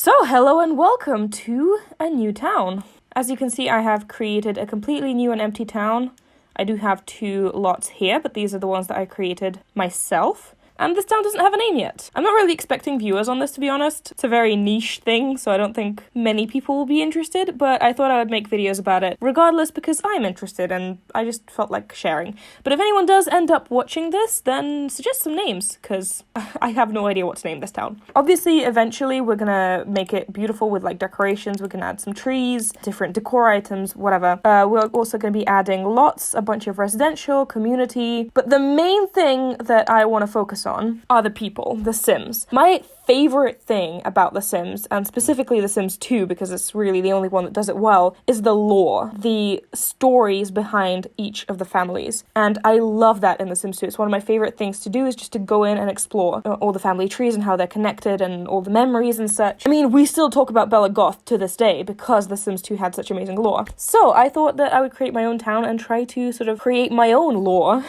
So, hello and welcome to a new town. As you can see, I have created a completely new and empty town. I do have 2 lots here, but these are the ones that I created myself. And this town doesn't have a name yet. I'm not really expecting viewers on this, to be honest. It's a very niche thing, so I don't think many people will be interested, but I thought I would make videos about it regardless because I'm interested and I just felt like sharing. But if anyone does end up watching this, then suggest some names, because I have no idea what to name this town. Obviously, eventually, we're gonna make it beautiful with like decorations. We're gonna add some trees, different decor items, whatever. We're also gonna be adding lots, a bunch of residential, community. But the main thing that I want to focus on are the people, the Sims. My favorite thing about The Sims, and specifically The Sims 2, because it's really the only one that does it well, is the lore, the stories behind each of the families. And I love that in The Sims 2. It's one of my favorite things to do, is just to go in and explore all the family trees and how they're connected and all the memories and such. I mean, we still talk about Bella Goth to this day because The Sims 2 had such amazing lore. So I thought that I would create my own town and try to sort of create my own lore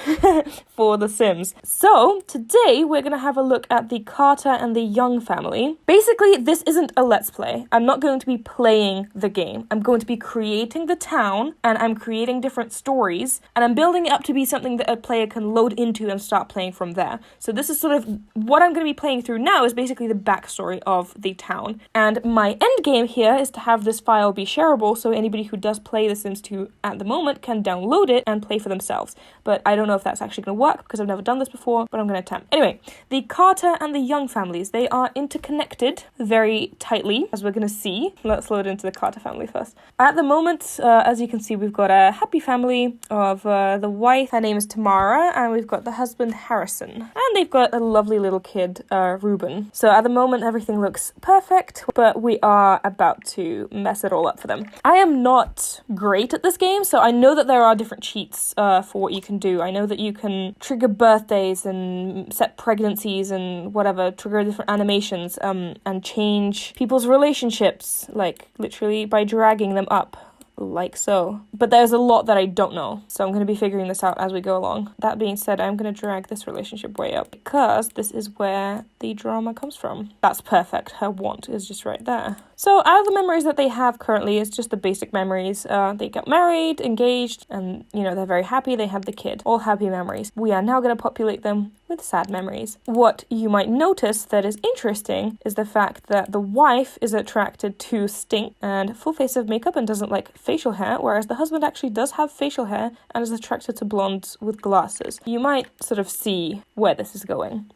for The Sims. So today we're going to have a look at the Carter and the Young family. Basically, this isn't a let's play. I'm not going to be playing the game. I'm going to be creating the town, and I'm creating different stories, and I'm building it up to be something that a player can load into and start playing from there. So this is sort of what I'm going to be playing through now, is basically the backstory of the town. And my end game here is to have this file be shareable, so anybody who does play The Sims 2 at the moment can download it and play for themselves. But I don't know if that's actually going to work, because I've never done this before, but I'm going to attempt. Anyway, the Carter and the Young families, they are interconnected very tightly, as we're going to see. Let's load into the Carter family first. At the moment, as you can see, we've got a happy family of the wife, her name is Tamara, and we've got the husband, Harrison. And they've got a lovely little kid, Ruben. So at the moment, everything looks perfect, but we are about to mess it all up for them. I am not great at this game, so I know that there are different cheats for what you can do. I know that you can trigger birthdays and set pregnancies and whatever, trigger different animations, and change people's relationships, like literally by dragging them up, like so. But there's a lot that I don't know, so I'm going to be figuring this out as we go along. That being said, I'm going to drag this relationship way up because this is where the drama comes from. That's perfect. Her want is just right there. So out of the memories that they have currently, it's just the basic memories. They got married, engaged, and, you know, they're very happy. They had the kid. All happy memories. We are now going to populate them with sad memories. What you might notice that is interesting is the fact that the wife is attracted to stink and full face of makeup and doesn't like facial hair, whereas the husband actually does have facial hair and is attracted to blondes with glasses. You might sort of see where this is going.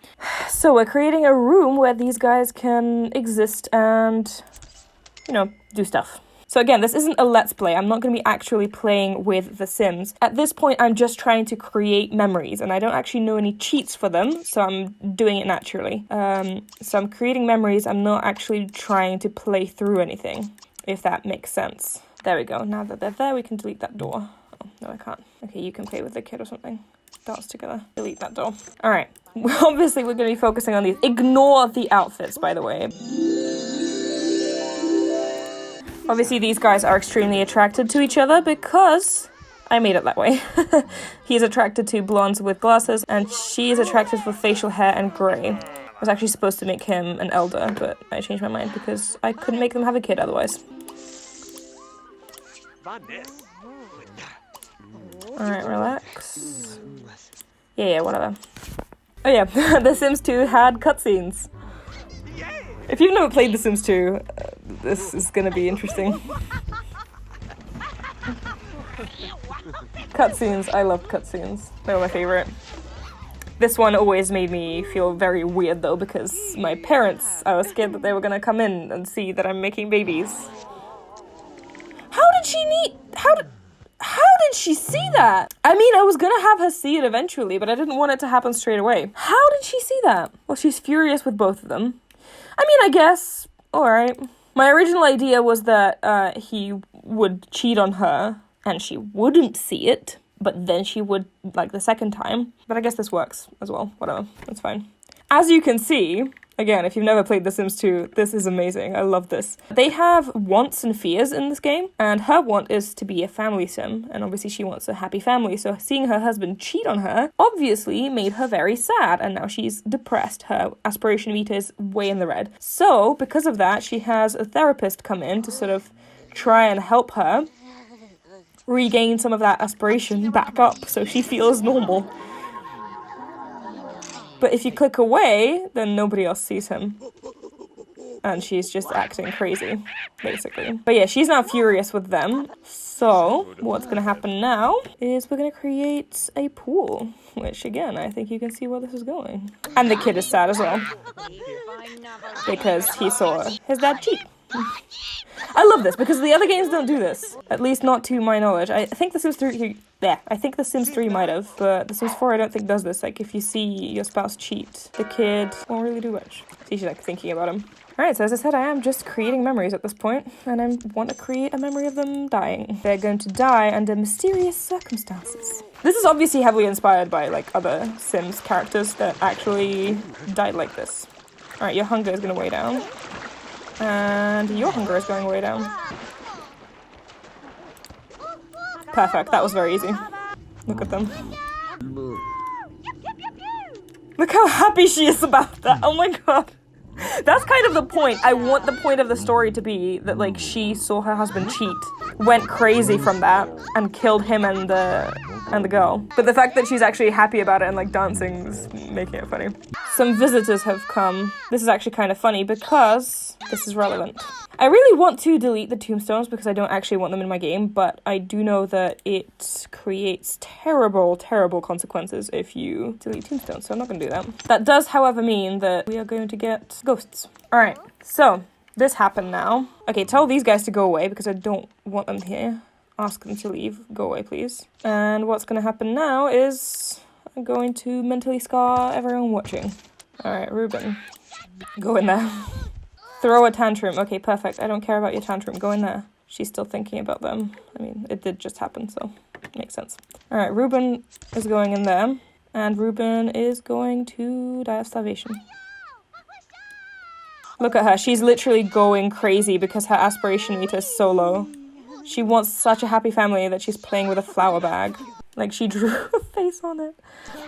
So we're creating a room where these guys can exist and, you know, do stuff. So again, this isn't a let's play. I'm not going to be actually playing with The Sims. At this point, I'm just trying to create memories, and I don't actually know any cheats for them, so I'm doing it naturally. So I'm creating memories. I'm not actually trying to play through anything, if that makes sense. There we go. Now that they're there, we can delete that door. Oh, no, I can't. Okay, you can play with the kid or something. Dance together. Delete that door. All right. Obviously, we're going to be focusing on these. Ignore the outfits, by the way. Obviously, these guys are extremely attracted to each other because I made it that way. He's attracted to blondes with glasses, and she is attracted for facial hair and grey. I was actually supposed to make him an elder, but I changed my mind because I couldn't make them have a kid otherwise. Alright, relax. Yeah, whatever. Oh yeah, The Sims 2 had cutscenes. If you've never played The Sims 2, this is gonna be interesting. Cutscenes, I loved cutscenes. They were my favorite. This one always made me feel very weird though, because my parents, I was scared that they were gonna come in and see that I'm making babies. How did she see that? I mean, I was gonna have her see it eventually, but I didn't want it to happen straight away. How did she see that? Well, she's furious with both of them. I mean, I guess, alright. My original idea was that he would cheat on her and she wouldn't see it, but then she would, like, the second time. But I guess this works as well. Whatever, that's fine. As you can see, Again, if you've never played The Sims 2, this is amazing. I love this. They have wants and fears in this game, and her want is to be a family sim, and obviously she wants a happy family, so seeing her husband cheat on her obviously made her very sad, and now she's depressed. Her aspiration meter is way in the red. So, because of that, she has a therapist come in to sort of try and help her regain some of that aspiration back up so she feels normal. But if you click away, then nobody else sees him. And she's just acting crazy, basically. But yeah, she's now furious with them. So, what's going to happen now is we're going to create a pool. Which, again, I think you can see where this is going. And the kid is sad as well. Because he saw his dad cheat. I love this, because the other games don't do this. At least not to my knowledge. I think The Sims 3... Yeah, I think The Sims 3 might have, but The Sims 4 I don't think does this. Like, if you see your spouse cheat, the kid won't really do much. So she's, like, thinking about him. Alright, so as I said, I am just creating memories at this point, and I want to create a memory of them dying. They're going to die under mysterious circumstances. This is obviously heavily inspired by, like, other Sims characters that actually died like this. Alright, your hunger is going to way down. And your hunger is going way down. Perfect, that was very easy. Look at them. Look how happy she is about that, oh my god. That's kind of the point. I want the point of the story to be that, like, she saw her husband cheat, went crazy from that, and killed him and the girl. But the fact that she's actually happy about it and, like, dancing is making it funny. Some visitors have come. This is actually kind of funny because this is relevant. I really want to delete the tombstones because I don't actually want them in my game, but I do know that it creates terrible, terrible consequences if you delete tombstones, so I'm not going to do that. That does, however, mean that we are going to get ghosts. Alright, so this happened now. Okay, tell these guys to go away because I don't want them here. Ask them to leave. Go away, please. And what's going to happen now is I'm going to mentally scar everyone watching. Alright, Ruben. Go in there. Throw a tantrum. Okay, perfect. I don't care about your tantrum. Go in there. She's still thinking about them. I mean, it did just happen, so it makes sense. Alright, Ruben is going in there. And Ruben is going to die of starvation. Look at her. She's literally going crazy because her aspiration meter is so low. She wants such a happy family that she's playing with a flour bag. Like, she drew a face on it.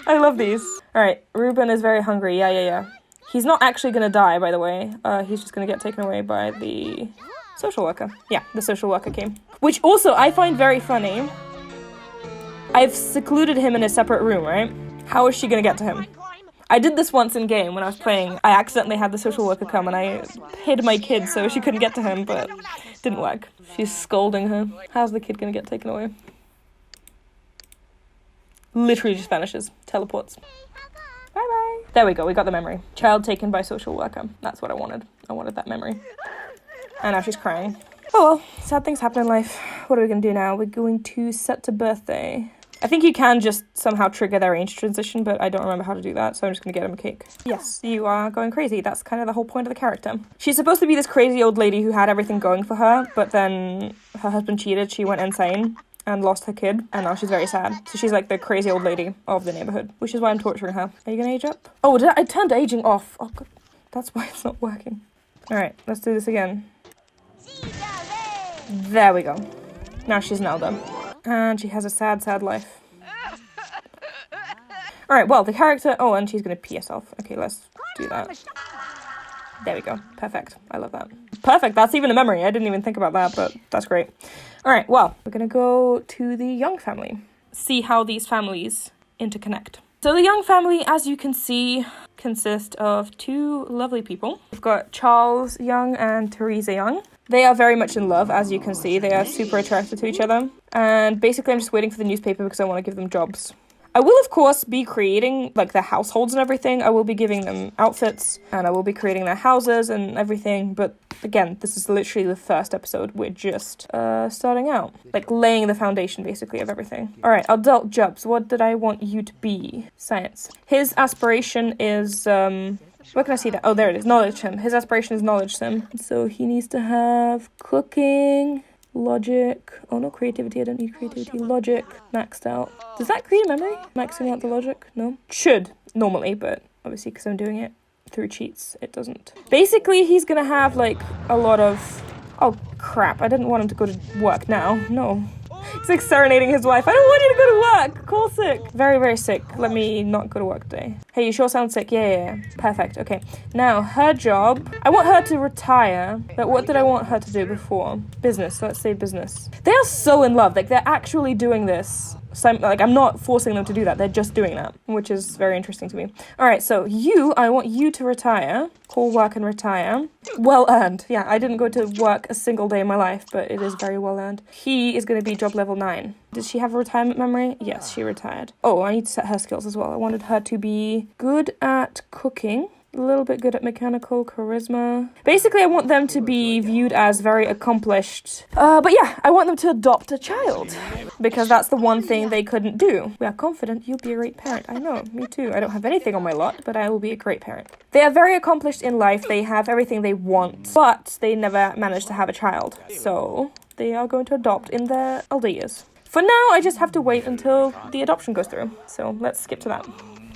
I love these. Alright, Ruben is very hungry. Yeah. He's not actually going to die, by the way. He's just going to get taken away by the social worker. Yeah, the social worker came. Which also, I find very funny. I've secluded him in a separate room, right? How is she going to get to him? I did this once in game when I was playing. I accidentally had the social worker come and I hid my kid so she couldn't get to him, but it didn't work. She's scolding her. How's the kid going to get taken away? Literally just vanishes. Teleports. Bye-bye. There we go, we got the memory. Child taken by social worker. That's what I wanted. I wanted that memory. And now she's crying. Oh well, sad things happen in life. What are we going to do now? We're going to set to birthday. I think you can just somehow trigger their age transition, but I don't remember how to do that, so I'm just going to get him a cake. Yes, you are going crazy. That's kind of the whole point of the character. She's supposed to be this crazy old lady who had everything going for her, but then her husband cheated, she went insane, and lost her kid, and now she's very sad. So she's like the crazy old lady of the neighborhood, which is why I'm torturing her. Are you gonna age up? Oh, I turned aging off. Oh, God. That's why it's not working. Alright, let's do this again. There we go. Now she's an elder. And she has a sad, sad life. Alright, well, the character... Oh, and she's gonna pee herself. Okay, let's do that. There we go. Perfect. I love that. Perfect. That's even a memory. I didn't even think about that, but that's great. Alright, well, we're gonna go to the Young family. See how these families interconnect. So the Young family, as you can see, consists of two lovely people. We've got Charles Young and Teresa Young. They are very much in love, as you can see. They are super attracted to each other. And basically I'm just waiting for the newspaper because I want to give them jobs. I will, of course, be creating, like, their households and everything. I will be giving them outfits, and I will be creating their houses and everything. But, again, this is literally the first episode. We're just starting out. Like, laying the foundation, basically, of everything. Alright, adult jobs. What did I want you to be? Science. His aspiration is, where can I see that? Oh, there it is. Knowledge sim. His aspiration is knowledge sim. So he needs to have cooking... Logic. Oh, no, creativity. I don't need creativity. Logic. Maxed out. Does that create a memory? Maxing out the logic? No. Should, normally, but obviously because I'm doing it through cheats. It doesn't. Basically, he's gonna have like a lot of... Oh, crap. I didn't want him to go to work now. No. He's like serenading his wife. I don't want you to go to work. Call sick. Very, very sick. Let me not go to work today. Hey, you sure sound sick? Yeah. Perfect. Okay. Now, her job. I want her to retire. But what did I want her to do before? Business. So let's say business. They are so in love. Like, they're actually doing this. So I'm not forcing them to do that. They're just doing that, which is very interesting to me. All right, so I want you to retire. Call work and retire. Well earned. Yeah, I didn't go to work a single day in my life, but it is very well earned. He is going to be job level 9. Did she have a retirement memory? Yes, she retired. Oh, I need to set her skills as well. I wanted her to be good at cooking. A little bit good at mechanical charisma. Basically, I want them to be viewed as very accomplished. But yeah, I want them to adopt a child. Because that's the one thing they couldn't do. We are confident you'll be a great parent. I know, me too. I don't have anything on my lot, but I will be a great parent. They are very accomplished in life. They have everything they want. But they never managed to have a child. So they are going to adopt in their older years. For now, I just have to wait until the adoption goes through. So let's skip to that.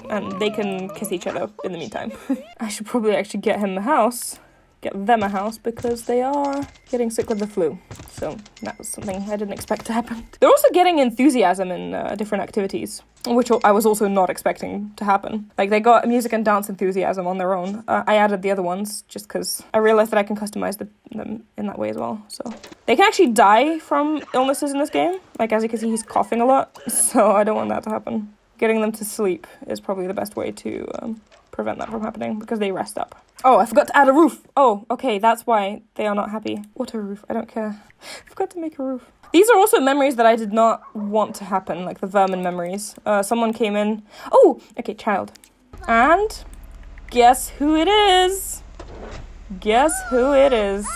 And they can kiss each other in the meantime. I should probably actually get them a house, because they are getting sick with the flu. So that was something I didn't expect to happen. They're also getting enthusiasm in different activities, which I was also not expecting to happen. Like, they got music and dance enthusiasm on their own. I added the other ones just because I realized that I can customize them in that way as well. So they can actually die from illnesses in this game. Like, as you can see, he's coughing a lot. So I don't want that to happen. Getting them to sleep is probably the best way to prevent that from happening, because they rest up. Oh, I forgot to add a roof. Oh, okay, that's why they are not happy. What a roof, I don't care. I forgot to make a roof. These are also memories that I did not want to happen, like the vermin memories. Someone came in. Oh, okay, child. And guess who it is? Guess who it is?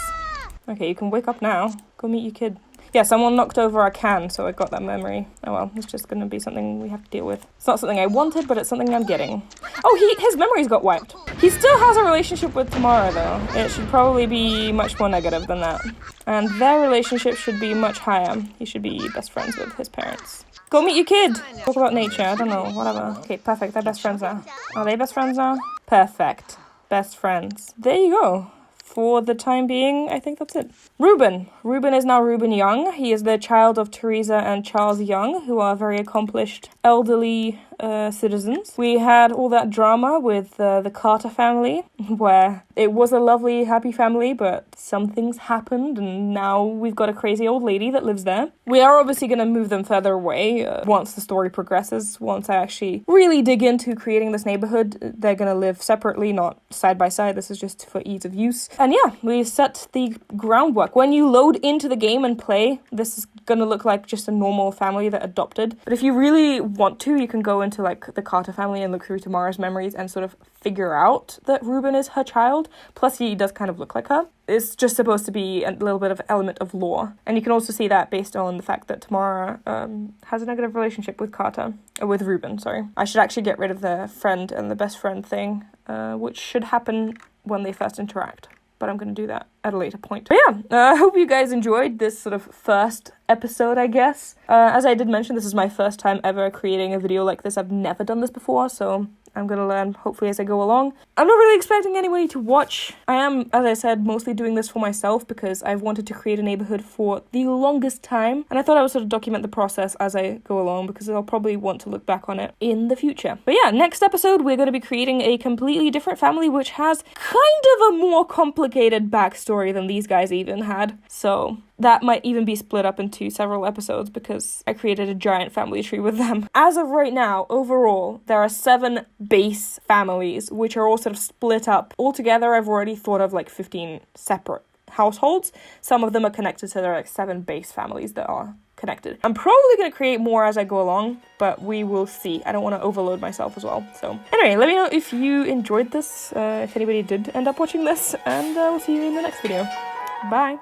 Okay, you can wake up now. Go meet your kid. Yeah, someone knocked over a can, so I got that memory. Oh well, it's just going to be something we have to deal with. It's not something I wanted, but it's something I'm getting. Oh, his memories got wiped. He still has a relationship with Tamara, though. It should probably be much more negative than that. And their relationship should be much higher. He should be best friends with his parents. Go meet your kid! Talk about nature, I don't know, whatever. Okay, perfect, they're best friends now. Are they best friends now? Perfect. Best friends. There you go. For the time being, I think that's it. Ruben. Ruben is now Ruben Young. He is the child of Teresa and Charles Young, who are very accomplished elderly citizens. We had all that drama with the Carter family, where it was a lovely, happy family, but some things happened, and now we've got a crazy old lady that lives there. We are obviously going to move them further away once the story progresses. Once I actually really dig into creating this neighborhood, they're going to live separately, not side by side. This is just for ease of use. And yeah, we've set the groundwork. When you load into the game and play, this is going to look like just a normal family that adopted. But if you really want to, you can go into like the Carter family and look through Tamara's memories and sort of figure out that Ruben is her child. Plus, he does kind of look like her. It's just supposed to be a little bit of element of lore. And you can also see that based on the fact that Tamara has a negative relationship with with Ruben, sorry. I should actually get rid of the friend and the best friend thing, which should happen when they first interact. But I'm going to do that at a later point. But yeah, I hope you guys enjoyed this sort of first episode, I guess. As I did mention, this is my first time ever creating a video like this. I've never done this before, so I'm going to learn, hopefully, as I go along. I'm not really expecting anybody to watch. I am, as I said, mostly doing this for myself because I've wanted to create a neighborhood for the longest time. And I thought I would sort of document the process as I go along because I'll probably want to look back on it in the future. But yeah, next episode, we're going to be creating a completely different family, which has kind of a more complicated backstory than these guys even had. So that might even be split up into several episodes because I created a giant family tree with them. As of right now, overall, there are 7 base families, which are all sort of split up. Altogether, I've already thought of like 15 separate households. Some of them are connected, so there are like 7 base families that are connected. I'm probably going to create more as I go along, but we will see. I don't want to overload myself as well. So anyway, let me know if you enjoyed this, if anybody did end up watching this, and we'll see you in the next video. Bye!